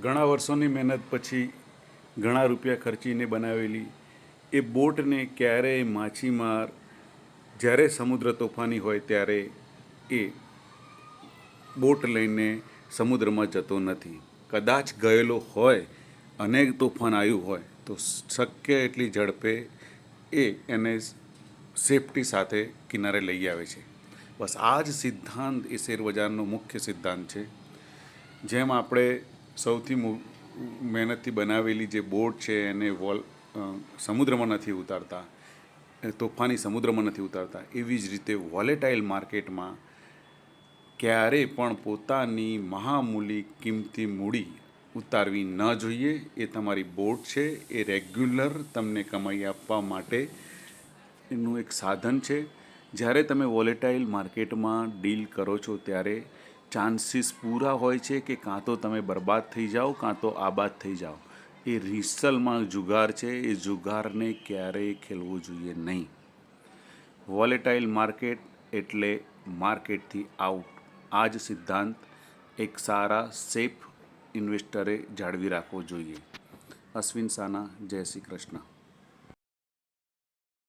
ઘણા વર્ષોની મહેનત પછી ઘણા રૂપિયા ખર્ચીને બનાવેલી એ બોટને ક્યારેય માછીમાર જ્યારે સમુદ્ર તોફાની હોય ત્યારે એ બોટ લઈને સમુદ્રમાં જતો નથી. કદાચ ગયેલો હોય અને તોફાન આવ્યું હોય તો શક્ય એટલી ઝડપે એને સેફટી સાથે કિનારે લઈ આવે છે. બસ આ જ સિદ્ધાંત એ શેરબજારનો મુખ્ય સિદ્ધાંત છે. જેમ આપણે સૌથી મહેનતથી બનાવેલી જે બોટ છે એને સમુદ્રમાં નથી ઉતારતા, તોફાની સમુદ્રમાં નથી ઉતારતા, એવી જ રીતે વોલેટાઇલ માર્કેટમાં ક્યારે પણ પોતાની મહામૂલી કિંમતી મૂડી ઉતારવી ન જોઈએ. એ તમારી બોટ છે, એ રેગ્યુલર તમને કમાઈ આપવા માટે એનું એક સાધન છે. જ્યારે તમે વોલેટાઇલ માર્કેટમાં ડીલ કરો છો ત્યારે ચાન્સીસ પૂરા હોય છે કે કાં તો તમે બરબાદ થઈ જાઓ કાં તો આબાદ થઈ જાઓ. એ રિસલમાં જુગાર છે, એ જુગારને ક્યારેય ખેલવું જોઈએ નહીં. વોલેટાઇલ માર્કેટ એટલે માર્કેટથી આઉટ. આ જ સિદ્ધાંત એક સારા સેફ ઇન્વેસ્ટરે જાળવી રાખવો જોઈએ. અશ્વિન સાના, જય શ્રી કૃષ્ણ.